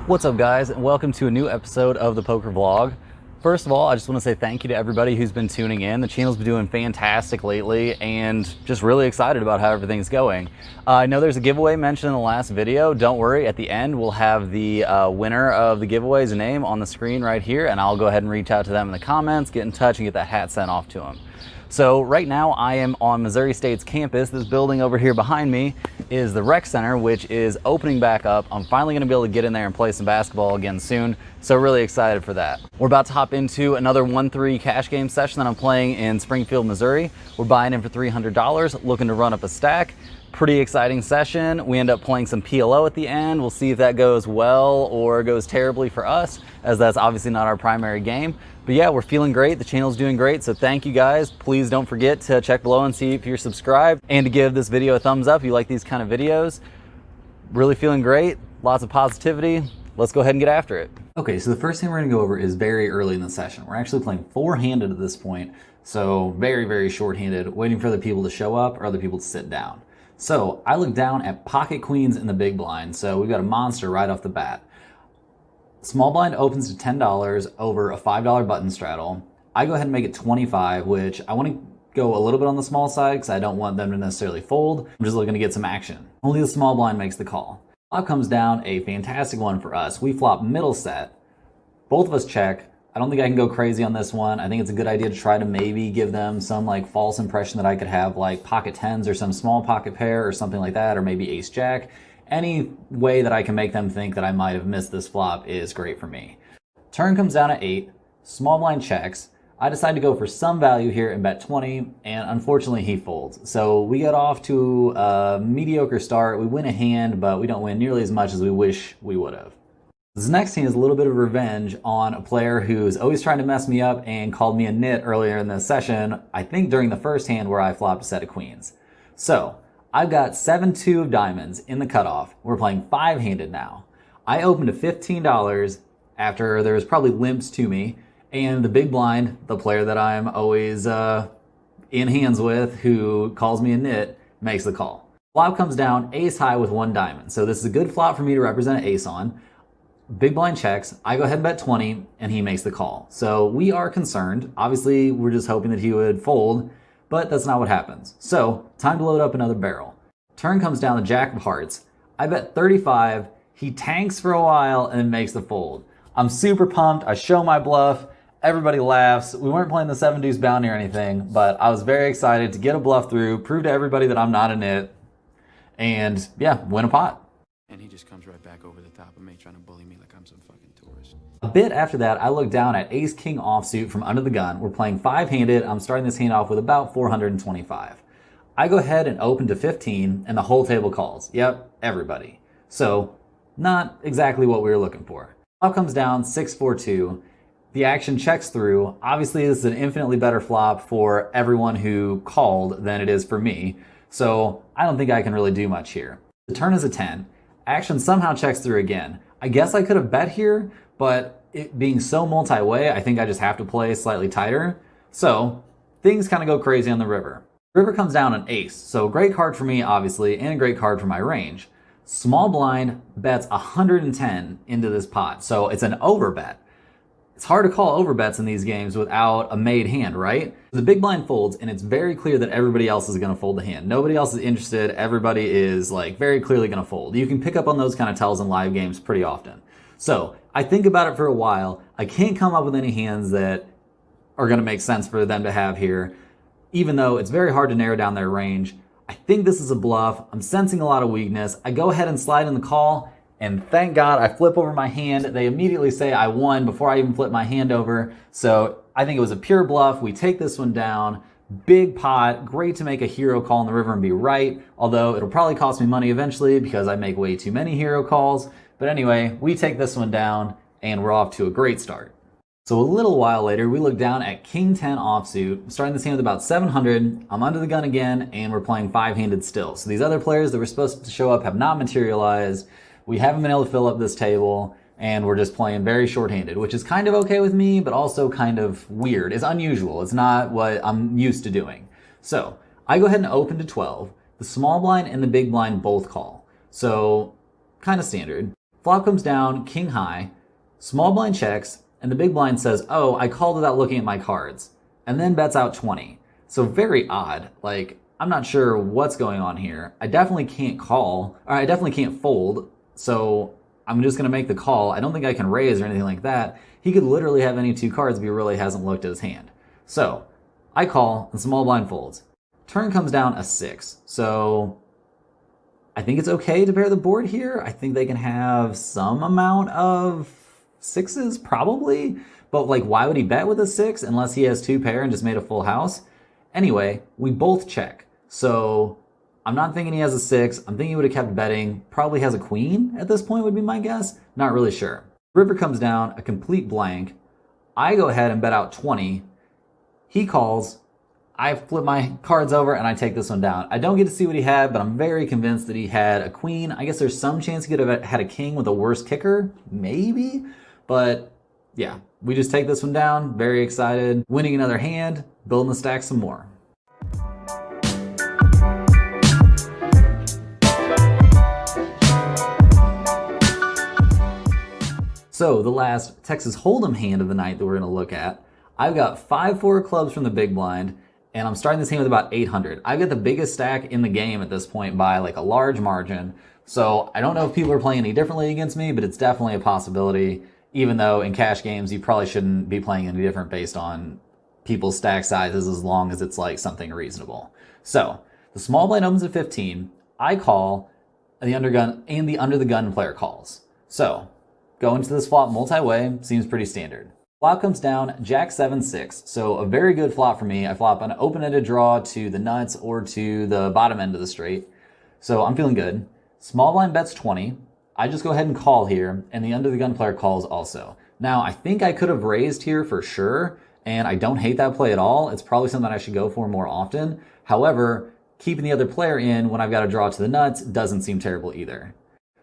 What's up, guys, and welcome to a new episode of the Poker Vlog. First of all, I just want to say thank you to everybody who's been tuning in. The channel's been doing fantastic lately and just really excited about how everything's going. I know there's a giveaway mentioned in the last video. Don't worry, at the end we'll have the winner of the giveaway's name on the screen right here, and I'll go ahead and reach out to them in the comments, get in touch, and get that hat sent off to them. So right now I am on Missouri State's campus. This building over here behind me is the rec center, which is opening back up. I'm finally gonna be able to get in there and play some basketball again soon. So really excited for that. We're about to hop into another 1-3 cash game session that I'm playing in Springfield, Missouri. We're buying in for $300, looking to run up a stack. Pretty exciting session. We end up playing some PLO at the end. We'll see if that goes well or goes terribly for us, as that's obviously not our primary game. But yeah, we're feeling great. The channel's doing great, so thank you guys. Please don't forget to check below and see if you're subscribed and to give this video a thumbs up if you like these kind of videos. Really feeling great, lots of positivity. Let's go ahead and get after it. Okay, so the first thing we're gonna go over is very early in the session. We're actually playing four-handed at this point, so very, very short-handed, waiting for other people to show up or other people to sit down. So I look down at pocket queens in the big blind, so we've got a monster right off the bat. Small blind opens to $10 over a $5 button straddle. I go ahead and make it 25, which I want to go a little bit on the small side because I don't want them to necessarily fold. I'm just looking to get some action. Only the small blind makes the call. Flop comes down, a fantastic one for us. We flop middle set. Both of us check. I don't think I can go crazy on this one. I think it's a good idea to try to maybe give them some like false impression that I could have like pocket tens or some small pocket pair or something like that, or maybe ace jack. Any way that I can make them think that I might have missed this flop is great for me. Turn comes down at 8, small blind checks. I decide to go for some value here and bet 20, and unfortunately he folds. So we get off to a mediocre start. We win a hand, but we don't win nearly as much as we wish we would have. This next hand is a little bit of revenge on a player who's always trying to mess me up and called me a nit earlier in the session, I think during the first hand where I flopped a set of queens. So I've got 7-2 of diamonds in the cutoff. We're playing five-handed now. I opened to $15 after there was probably limps to me, and the big blind, the player that I'm always in hands with, who calls me a nit, makes the call. Flop comes down ace high with one diamond. So this is a good flop for me to represent an ace on. Big blind checks, I go ahead and bet 20, and he makes the call. So we are concerned. Obviously, we're just hoping that he would fold, but that's not what happens. So, time to load up another barrel. Turn comes down the jack of hearts. I bet 35, he tanks for a while and then makes the fold. I'm super pumped, I show my bluff, everybody laughs. We weren't playing the 7 deuce bounty or anything, but I was very excited to get a bluff through, prove to everybody that I'm not a nit, and yeah, win a pot. And he just comes right back over the top of me trying to bully me like I'm some fucking tourist. A bit after that, I look down at ace king offsuit from under the gun. We're playing five-handed. I'm starting this hand off with about 425. I go ahead and open to 15, and the whole table calls. Yep, everybody. So, not exactly what we were looking for. Flop comes down 6-4-2. The action checks through. Obviously, this is an infinitely better flop for everyone who called than it is for me. So, I don't think I can really do much here. The turn is a 10. Action somehow checks through again. I guess I could have bet here, but it being so multi-way, I think I just have to play slightly tighter. So things kind of go crazy on the river. River comes down an ace, so great card for me, obviously, and a great card for my range. Small blind bets 110 into this pot, so it's an overbet. It's hard to call overbets in these games without a made hand, right? The big blind folds, and it's very clear that everybody else is going to fold the hand. Nobody else is interested. Everybody is like very clearly going to fold. You can pick up on those kind of tells in live games pretty often. So I think about it for a while. I can't come up with any hands that are going to make sense for them to have here, even though it's very hard to narrow down their range. I think this is a bluff. I'm sensing a lot of weakness. I go ahead and slide in the call. And thank God I flip over my hand. They immediately say I won before I even flip my hand over. So I think it was a pure bluff. We take this one down. Big pot. Great to make a hero call in the river and be right. Although it'll probably cost me money eventually because I make way too many hero calls. But anyway, we take this one down and we're off to a great start. So a little while later, we look down at King 10 offsuit, starting this hand with about 700. I'm under the gun again, and we're playing five-handed still. So these other players that were supposed to show up have not materialized. We haven't been able to fill up this table, and we're just playing very short-handed, which is kind of okay with me, but also kind of weird. It's unusual. It's not what I'm used to doing. So I go ahead and open to 12. The small blind and the big blind both call. So kind of standard. Flop comes down, king high, small blind checks, and the big blind says, oh, I called without looking at my cards, and then bets out 20. So very odd. Like, I'm not sure what's going on here. I definitely can't call, or I definitely can't fold, so I'm just going to make the call. I don't think I can raise or anything like that. He could literally have any two cards if he really hasn't looked at his hand. So I call, and small blind folds. Turn comes down a 6. So I think it's okay to pair the board here. I think they can have some amount of 6s, probably. But like, why would he bet with a 6 unless he has 2 pair and just made a full house? Anyway, we both check. So I'm not thinking he has a 6. I'm thinking he would have kept betting. Probably has a queen at this point would be my guess. Not really sure. River comes down, a complete blank. I go ahead and bet out 20. He calls. I flip my cards over and I take this one down. I don't get to see what he had, but I'm very convinced that he had a queen. I guess there's some chance he could have had a king with a worse kicker. Maybe. But yeah, we just take this one down. Very excited. Winning another hand, building the stack some more. So the last Texas Hold'em hand of the night that we're going to look at, I've got 5-4 clubs from the big blind, and I'm starting this hand with about 800. I've got the biggest stack in the game at this point by like a large margin. So I don't know if people are playing any differently against me, but it's definitely a possibility, even though in cash games you probably shouldn't be playing any different based on people's stack sizes as long as it's like something reasonable. So the small blind opens at 15. I call, and the under the gun player calls. So going to this flop multi-way seems pretty standard. Flop comes down, Jack 7-6, so a very good flop for me. I flop an open-ended draw to the nuts or to the bottom end of the straight, so I'm feeling good. Small blind bets 20. I just go ahead and call here, and the under the gun player calls also. Now, I think I could have raised here for sure, and I don't hate that play at all. It's probably something I should go for more often. However, keeping the other player in when I've got a draw to the nuts doesn't seem terrible either.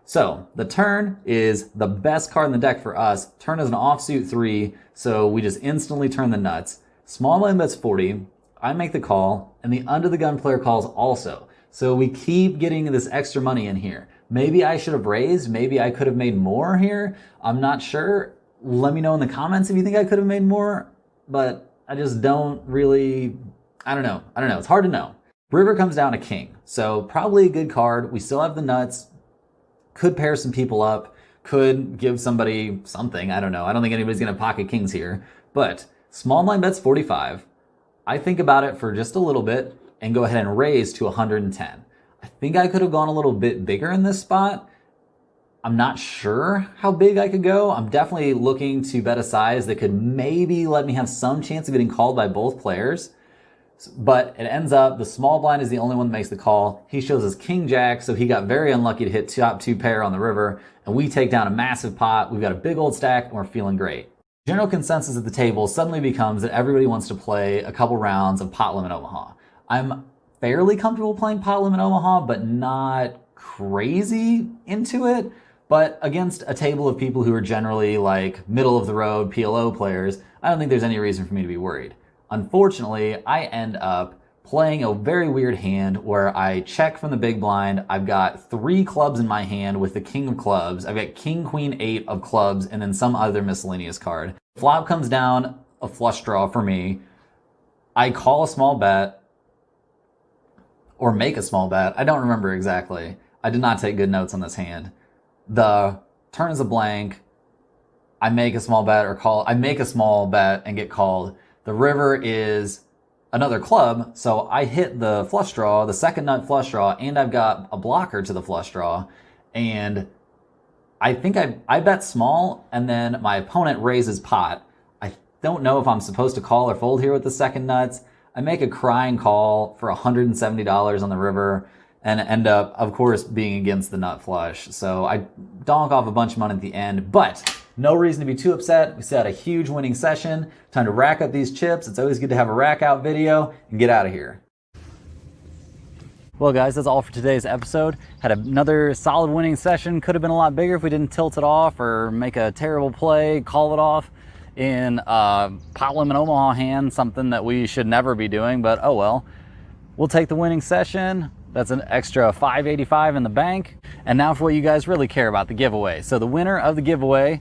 So the turn is the best card in the deck for us. Turn is an offsuit 3, so we just instantly turn the nuts. Small blind bets 40. I make the call, and the under the gun player calls also. So we keep getting this extra money in here. Maybe I should have raised. Maybe I could have made more here. I'm not sure. Let me know in the comments if you think I could have made more, but I just don't really, I don't know. It's hard to know. River comes down a king, so probably a good card. We still have the nuts. Could pair some people up, could give somebody something, I don't know. I don't think anybody's going to pocket kings here. But small blind bets 45. I think about it for just a little bit and go ahead and raise to 110. I think I could have gone a little bit bigger in this spot. I'm not sure how big I could go. I'm definitely looking to bet a size that could maybe let me have some chance of getting called by both players. But it ends up the small blind is the only one that makes the call. He shows us king jack, so he got very unlucky to hit top 2 pair on the river, and we take down a massive pot. We've got a big old stack, and we're feeling great. General consensus at the table suddenly becomes that everybody wants to play a couple rounds of pot limit Omaha. I'm fairly comfortable playing pot limit Omaha, but not crazy into it. But against a table of people who are generally like middle of the road PLO players, I don't think there's any reason for me to be worried. Unfortunately, I end up playing a very weird hand where I check from the big blind. I've got 3 clubs in my hand with the king of clubs. I've got king, queen, 8 of clubs, and then some other miscellaneous card. Flop comes down, a flush draw for me. I call a small bet, or make a small bet. I don't remember exactly. I did not take good notes on this hand. The turn is a blank. I make a small bet or call. I make a small bet and get called. The river is another club, so I hit the flush draw, the second nut flush draw, and I've got a blocker to the flush draw. And I think I bet small, and then my opponent raises pot. I don't know if I'm supposed to call or fold here with the second nuts. I make a crying call for $170 on the river, and end up, of course, being against the nut flush. So I donk off a bunch of money at the end, but no reason to be too upset. We still had a huge winning session. Time to rack up these chips. It's always good to have a rack out video and get out of here. Well guys, that's all for today's episode. Had another solid winning session. Could have been a lot bigger if we didn't tilt it off or make a terrible play, call it off in pot limit Omaha hand, something that we should never be doing, but oh well. We'll take the winning session. That's an extra $585 in the bank. And now for what you guys really care about, the giveaway. So the winner of the giveaway,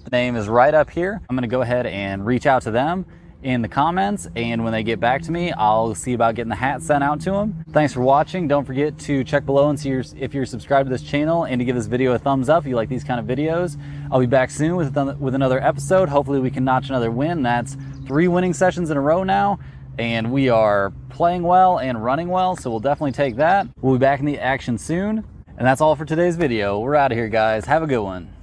the name is right up here. I'm gonna go ahead and reach out to them in the comments, and when they get back to me, I'll see about getting the hat sent out to them. Thanks for watching. Don't forget to check below and see if you're subscribed to this channel, and to give this video a thumbs up if you like these kind of videos. I'll be back soon with another episode. Hopefully we can notch another win. That's 3 winning sessions in a row now, and we are playing well and running well, so we'll definitely take that. We'll be back in the action soon. And that's all for today's video. We're out of here, guys. Have a good one.